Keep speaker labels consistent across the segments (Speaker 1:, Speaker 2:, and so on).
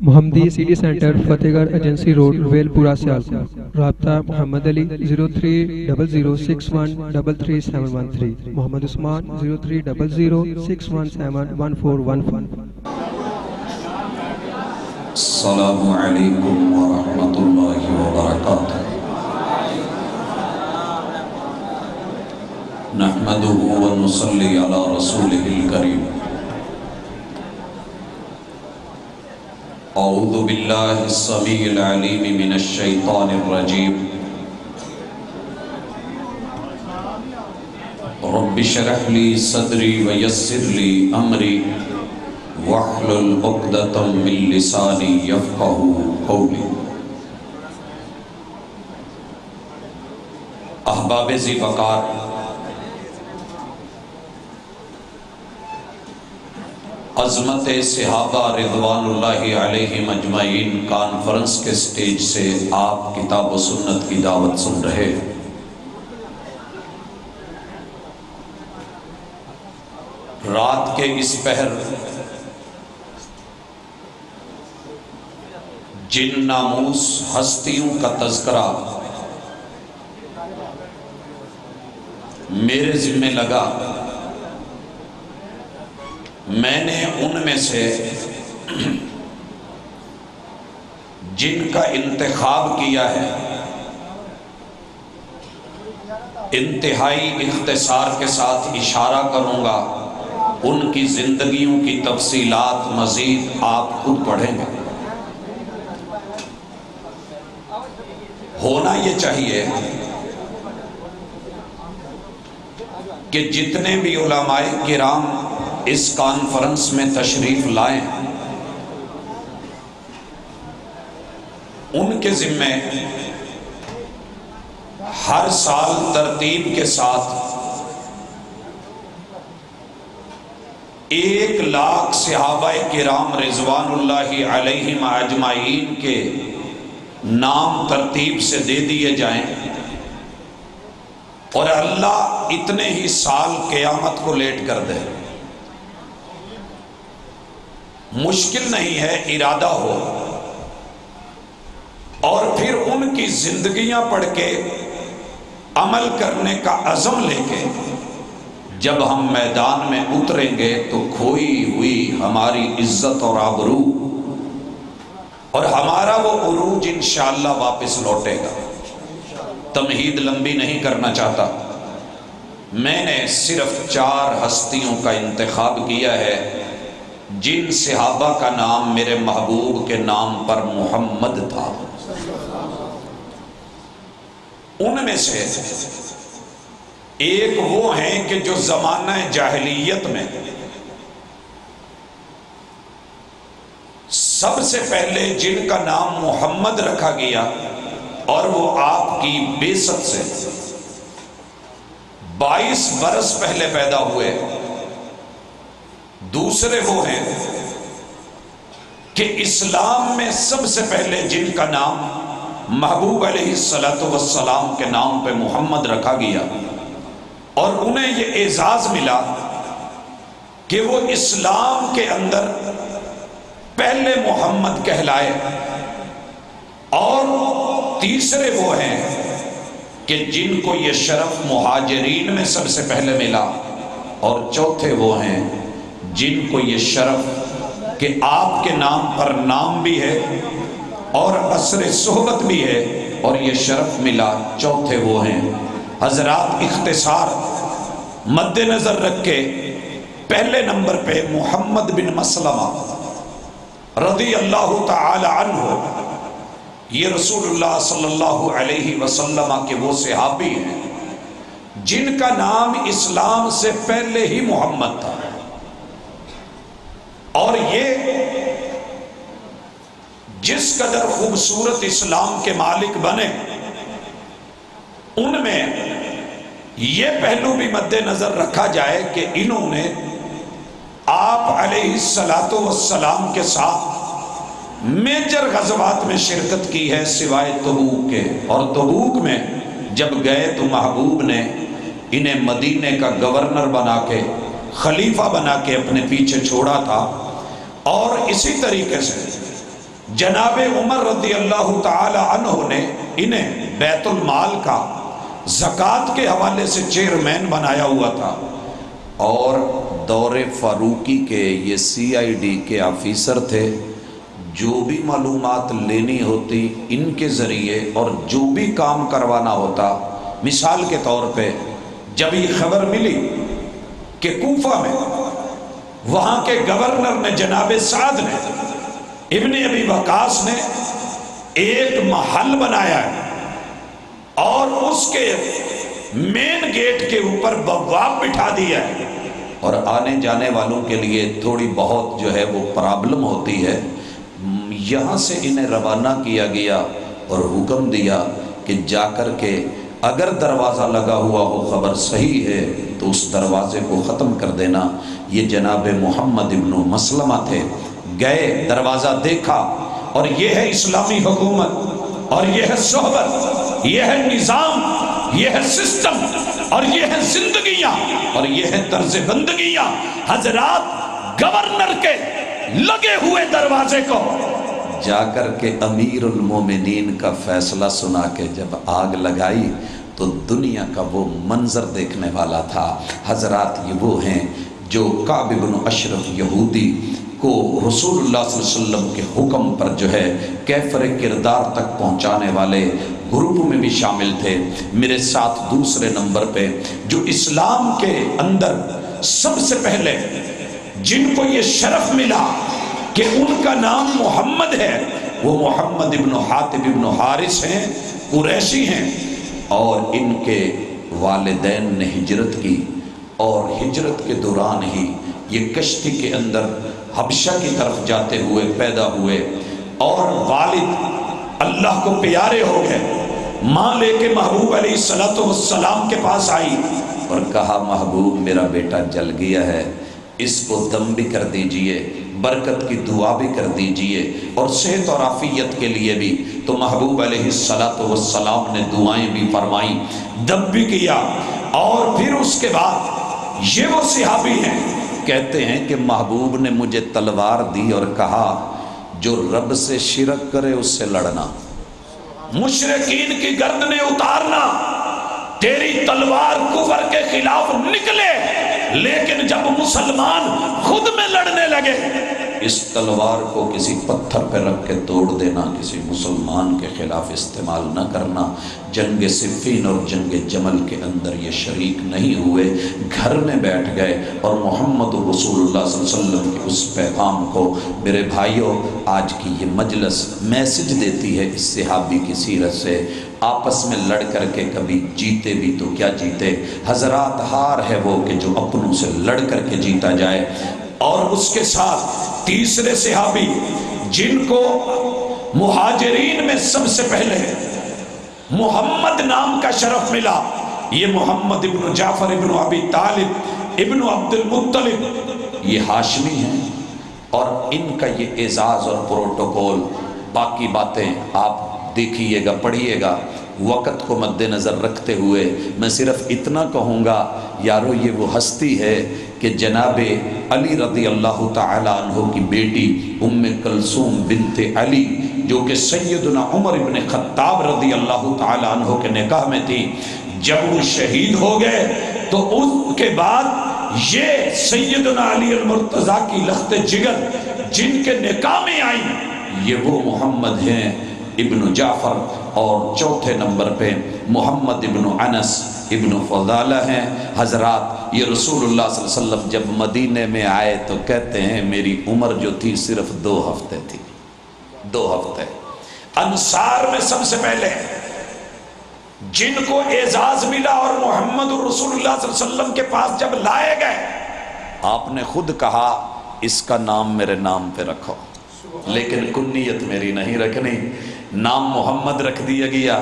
Speaker 1: محمدی city centre فتح گڑھ agency road well پورہ سیالکوٹ۔ رابطہ محمد علی 0300613373 محمد عثمان 030061711415۔
Speaker 2: السلام علیکم ورحمۃ اللہ وبرکاتہ۔ نحمدہ ونصلی علی رسولہ الکریم۔ اعوذ باللہ السمیع العلیم من الشیطان الرجیم۔ رب اشرح لی صدری ویسر لی امری واحلل عقدۃ من لسانی یفقہوا قولی۔ احباب ذی وقار، عظمت صحابہ رضوان اللہ علیہم اجمعین کانفرنس کے سٹیج سے آپ کتاب و سنت کی دعوت سن رہے ہیں۔ رات کے اس پہر جن ناموس ہستیوں کا تذکرہ میرے ذمہ لگا، میں نے ان میں سے جن کا انتخاب کیا ہے انتہائی اختصار کے ساتھ اشارہ کروں گا۔ ان کی زندگیوں کی تفصیلات مزید آپ خود پڑھیں گے۔ ہونا یہ چاہیے کہ جتنے بھی علماء کرام اس کانفرنس میں تشریف لائیں، ان کے ذمہ ہر سال ترتیب کے ساتھ 1,00,000 صحابہ کرام رضوان اللہ علیہم اجمعین کے نام ترتیب سے دے دیے جائیں، اور اللہ اتنے ہی سال قیامت کو لیٹ کر دے۔ مشکل نہیں ہے، ارادہ ہو اور پھر ان کی زندگیاں پڑھ کے عمل کرنے کا عزم لے کے جب ہم میدان میں اتریں گے تو کھوئی ہوئی ہماری عزت اور آبرو اور ہمارا وہ عروج انشاءاللہ واپس لوٹے گا۔ تمہید لمبی نہیں کرنا چاہتا، میں نے صرف 4 ہستیوں کا انتخاب کیا ہے جن صحابہ کا نام میرے محبوب کے نام پر محمد تھا۔ ان میں سے ایک وہ ہیں کہ جو زمانہ جاہلیت میں سب سے پہلے جن کا نام محمد رکھا گیا اور وہ آپ کی بعثت سے 22 برس پہلے پیدا ہوئے۔ دوسرے وہ ہیں کہ اسلام میں سب سے پہلے جن کا نام محبوب علیہ السلام کے نام پہ محمد رکھا گیا، اور انہیں یہ اعزاز ملا کہ وہ اسلام کے اندر پہلے محمد کہلائے۔ اور تیسرے وہ ہیں کہ جن کو یہ شرف مہاجرین میں سب سے پہلے ملا، اور چوتھے وہ ہیں جن کو یہ شرف کہ آپ کے نام پر نام بھی ہے اور عصر صحبت بھی ہے اور یہ شرف ملا، چوتھے وہ ہیں۔ حضرات، اختصار مد نظر رکھ کے پہلے نمبر پہ محمد بن مسلمہ رضی اللہ تعالی عنہ، یہ رسول اللہ صلی اللہ علیہ وسلم کے وہ صحابی ہیں جن کا نام اسلام سے پہلے ہی محمد تھا، اور یہ جس قدر خوبصورت اسلام کے مالک بنے، ان میں یہ پہلو بھی مد نظر رکھا جائے کہ انہوں نے آپ علیہ السلام کے ساتھ میجر غزوات میں شرکت کی ہے سوائے تبوک کے، اور تبوک میں جب گئے تو محبوب نے انہیں مدینے کا گورنر بنا کے خلیفہ بنا کے اپنے پیچھے چھوڑا تھا، اور اسی طریقے سے جناب عمر رضی اللہ تعالی عنہ نے انہیں بیت المال کا زکوٰۃ کے حوالے سے چیئرمین بنایا ہوا تھا، اور دور فاروقی کے یہ CID کے آفیسر تھے۔ جو بھی معلومات لینی ہوتی ان کے ذریعے اور جو بھی کام کروانا ہوتا، مثال کے طور پہ جب یہ خبر ملی کہ کوفہ میں وہاں کے گورنر نے جناب سعد نے ابن ابی وقاص نے ایک محل بنایا ہے اور اس کے مین گیٹ کے اوپر بواب بٹھا دیا ہے، اور آنے جانے والوں کے لیے تھوڑی بہت جو ہے وہ پرابلم ہوتی ہے، یہاں سے انہیں روانہ کیا گیا اور حکم دیا کہ جا کر کے اگر دروازہ لگا ہوا ہو خبر صحیح ہے تو اس دروازے کو ختم کر دینا۔ یہ جناب محمد ابن مسلمہ تھے، گئے دروازہ دیکھا، اور یہ ہے اسلامی حکومت، اور یہ ہے صحبت، یہ ہے نظام، یہ ہے سسٹم، اور یہ ہے زندگیاں، اور یہ ہے طرز بندگیاں۔ حضرات گورنر کے لگے ہوئے دروازے کو جا کر کے امیر المومنین کا فیصلہ سنا کے جب آگ لگائی تو دنیا کا وہ منظر دیکھنے والا تھا۔ حضرات یہ وہ ہیں جو کعب بن اشرف یہودی کو رسول اللہ صلی اللہ علیہ وسلم کے حکم پر جو ہے کیفر کردار تک پہنچانے والے گروپ میں بھی شامل تھے۔ میرے ساتھ دوسرے نمبر پہ جو اسلام کے اندر سب سے پہلے جن کو یہ شرف ملا کہ ان کا نام محمد ہے، وہ محمد ابن حاتب ابن حارث ہیں، قریشی ہیں، اور ان کے والدین نے ہجرت کی، اور ہجرت کے دوران ہی یہ کشتی کے اندر حبشہ کی طرف جاتے ہوئے پیدا ہوئے، اور والد اللہ کو پیارے ہو گئے۔ ماں لے کے محبوب علیہ السلام کے پاس آئی اور کہا محبوب میرا بیٹا جل گیا ہے، اس کو دم بھی کر دیجئے، برکت کی دعا بھی کر دیجئے، اور صحت اور عافیت کے لیے بھی۔ تو محبوب علیہ السلام نے دعائیں بھی فرمائیں، دم بھی کیا، اور پھر اس کے بعد یہ وہ صحابی ہیں کہتے ہیں کہ محبوب نے مجھے تلوار دی اور کہا جو رب سے شرک کرے اس سے لڑنا، مشرکین کی گردنیں اتارنا، تیری تلوار کفر کے خلاف نکلے، لیکن جب مسلمان خود میں لڑنے لگے اس تلوار کو کسی پتھر پہ رکھ کے توڑ دینا، کسی مسلمان کے خلاف استعمال نہ کرنا۔ جنگ صفین اور جنگ جمل کے اندر یہ شریک نہیں ہوئے، گھر میں بیٹھ گئے، اور محمد رسول اللہ صلی اللہ علیہ وسلم کے اس پیغام کو میرے بھائیوں آج کی یہ مجلس میسج دیتی ہے اس صحابی کی سیرت سے۔ آپس میں لڑ کر کے کبھی جیتے بھی تو کیا جیتے، حضرات ہار ہے وہ کہ جو اپنوں سے لڑ کر کے جیتا جائے۔ اور اس کے ساتھ تیسرے صحابی جن کو مہاجرین میں سب سے پہلے محمد نام کا شرف ملا، یہ محمد ابن جعفر ابن ابی طالب ابن عبد المطلب، یہ ہاشمی ہیں، اور ان کا یہ اعزاز اور پروٹوکول، باقی باتیں آپ دیکھیے گا پڑھیے گا۔ وقت کو مد نظر رکھتے ہوئے میں صرف اتنا کہوں گا یارو یہ وہ ہستی ہے کہ جناب علی رضی اللہ تعالی عنہ کی بیٹی ام کلثوم بنت علی جو کہ سیدنا عمر ابن خطاب رضی اللہ تعالی عنہ کے نکاح میں تھی، جب وہ شہید ہو گئے تو اس کے بعد یہ سیدنا علی المرتضیٰ کی لخت جگر جن کے نکاح میں آئی یہ وہ محمد ہیں ابن جعفر، اور چوتھے نمبر پہ محمد ابن انس ابن فضالہ ہیں۔ حضرات یہ رسول اللہ صلی اللہ علیہ وسلم جب مدینے میں آئے تو کہتے ہیں میری عمر جو تھی صرف 2 ہفتے تھی، 2 ہفتے۔ انصار میں سب سے پہلے جن کو اعزاز ملا اور محمد رسول اللہ صلی اللہ علیہ وسلم کے پاس جب لائے گئے، آپ نے خود کہا اس کا نام میرے نام پہ رکھو، لیکن کنیت میری نہیں رکھنی، نام محمد رکھ دیا گیا۔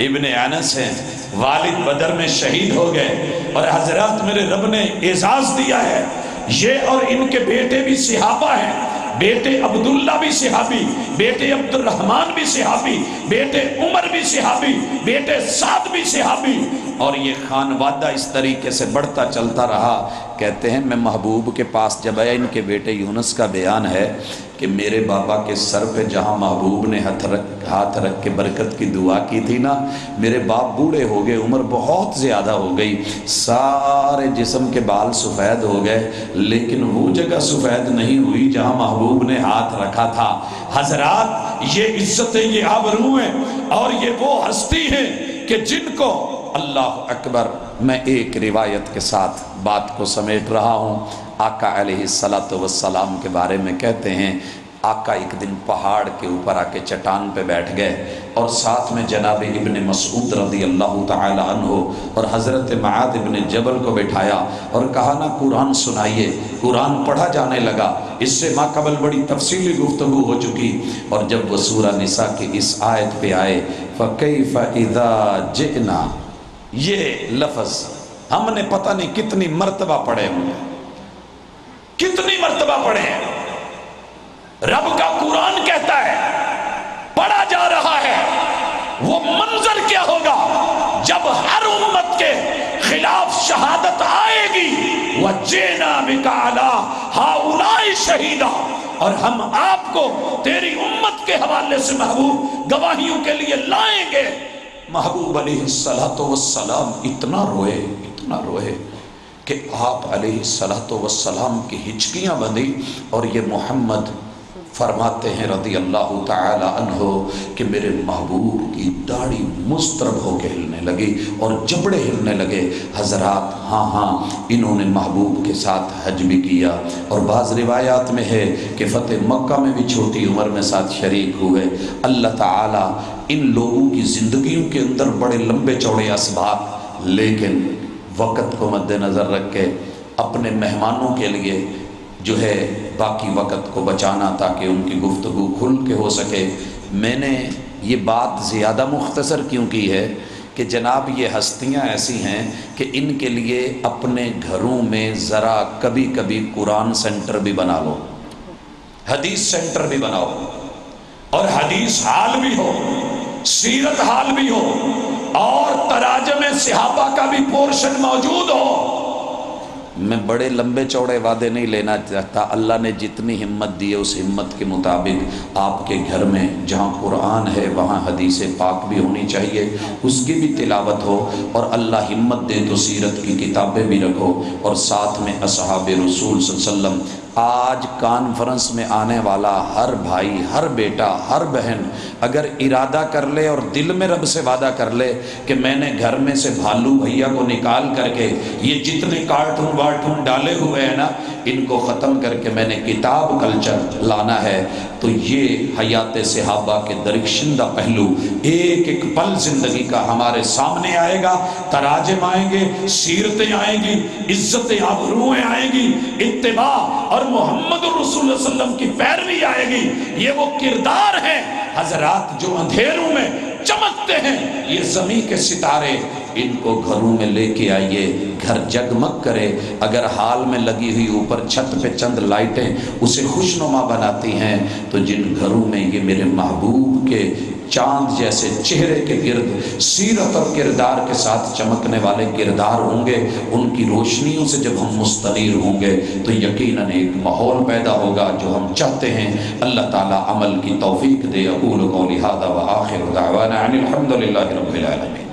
Speaker 2: ابن انس ہیں، والد بدر میں شہید ہو گئے، اور حضرات میرے رب نے اعزاز دیا ہے، یہ اور ان کے بیٹے بھی صحابہ ہیں، بیٹے عبداللہ بھی صحابی، بیٹے عبد الرحمن بھی صحابی، بیٹے عمر بھی صحابی، بیٹے سعد بھی صحابی، اور یہ خانوادہ اس طریقے سے بڑھتا چلتا رہا کہتے ہیں میں محبوب کے پاس جب آیا، ان کے بیٹے یونس کا بیان ہے کہ میرے بابا کے سر پہ جہاں محبوب نے ہاتھ رکھ کے برکت کی دعا کی تھی نا، میرے باپ بوڑھے ہو گئے، عمر بہت زیادہ ہو گئی، سارے جسم کے بال سفید ہو گئے، لیکن وہ جگہ سفید نہیں ہوئی جہاں محبوب نے ہاتھ رکھا تھا۔ حضرات یہ عزتیں، یہ آبرو ہیں، اور یہ وہ ہستی ہیں کہ جن کو اللہ اکبر، میں ایک روایت کے ساتھ بات کو سمیٹ رہا ہوں۔ آقا علیہ السلام کے بارے میں کہتے ہیں، آقا ایک دن پہاڑ کے اوپر آ کے چٹان پہ بیٹھ گئے، اور ساتھ میں جناب ابن مسعود رضی اللہ تعالی عنہ اور حضرت معاذ ابن جبل کو بٹھایا اور کہا نا قرآن سنائیے۔ قرآن پڑھا جانے لگا، اس سے ماقبل بڑی تفصیلی گفتگو ہو چکی، اور جب وہ سورہ نساء کی اس آیت پہ آئے فَكَيْفَ إِذَا جِئْنَا، یہ لفظ ہم نے پتہ نہیں کتنی مرتبہ پڑھے ہوں گے، کتنی مرتبہ پڑھے ہیں۔ رب کا قرآن کہتا ہے، پڑھا جا رہا ہے، وہ منظر کیا ہوگا جب ہر امت کے خلاف شہادت آئے گی، وَجِئْنَا بِكَ عَلَىٰ هَٰؤُلَاءِ شَهِيدًا، اور ہم آپ کو تیری امت کے حوالے سے محبوب گواہیوں کے لیے لائیں گے۔ محبوب علیہ السلام اتنا روئے کہ آپ علیہ السلام کی ہچکیاں بندھی، اور یہ محمد فرماتے ہیں رضی اللہ تعالی عنہ کہ میرے محبوب کی داڑھی مضطرب ہو کے ہلنے لگی اور جبڑے ہلنے لگے۔ حضرات ہاں انہوں نے محبوب کے ساتھ حج بھی کیا، اور بعض روایات میں ہے کہ فتح مکہ میں بھی چھوٹی عمر میں ساتھ شریک ہوئے۔ اللہ تعالی ان لوگوں کی زندگیوں کے اندر بڑے لمبے چوڑے اسباب، لیکن وقت کو مد نظر رکھ کے اپنے مہمانوں کے لیے جو ہے باقی وقت کو بچانا تاکہ ان کی گفتگو کھل کے ہو سکے۔ میں نے یہ بات زیادہ مختصر کیوں کی ہے کہ جناب یہ ہستیاں ایسی ہیں کہ ان کے لیے اپنے گھروں میں ذرا کبھی کبھی قرآن سینٹر بھی بنا لو، حدیث سینٹر بھی بناؤ، اور حدیث حال بھی ہو، سیرت حال بھی ہو، اور تراجم صحابہ کا بھی پورشن موجود ہو۔ میں بڑے لمبے چوڑے وعدے نہیں لینا چاہتا، اللہ نے جتنی ہمت دی ہے اس ہمت کے مطابق آپ کے گھر میں جہاں قرآن ہے وہاں حدیث پاک بھی ہونی چاہیے، اس کی بھی تلاوت ہو، اور اللہ ہمت دے تو سیرت کی کتابیں بھی رکھو، اور ساتھ میں اصحاب رسول صلی اللہ علیہ وسلم۔ آج کانفرنس میں آنے والا ہر بھائی، ہر بیٹا، ہر بہن اگر ارادہ کر لے اور دل میں رب سے وعدہ کر لے کہ میں نے گھر میں سے بھالو بھیا کو نکال کر کے یہ جتنے کارٹون وارٹون ڈالے ہوئے ہیں نا ان کو ختم کر کے میں نے کتاب کلچر لانا ہے، تو یہ حیات صحابہ کے درخشندہ پہلو ایک ایک پل زندگی کا ہمارے سامنے آئے گا۔ تراجم آئیں گے، سیرتیں آئیں گی، عزتیں آبروئیں آئیں گی، اتباع اور محمد الرسول صلی اللہ علیہ وسلم کی پیروی آئے گی۔ یہ وہ کردار ہیں حضرات جو اندھیروں میں چمکتے ہیں، یہ زمین کے ستارے، ان کو گھروں میں لے کے آئیے، گھر جگمگ کرے۔ اگر حال میں لگی ہوئی اوپر چھت پہ چند لائٹیں اسے خوشنما بناتی ہیں، تو جن گھروں میں یہ میرے محبوب کے چاند جیسے چہرے کے گرد سیرت اور کردار کے ساتھ چمکنے والے کردار ہوں گے، ان کی روشنیوں سے جب ہم مستنیر ہوں گے تو یقیناً ایک ماحول پیدا ہوگا جو ہم چاہتے ہیں۔ اللہ تعالیٰ عمل کی توفیق دے۔ اقول قولی ھذا وآخر دعوانا ان الحمد للہ رب العالمین۔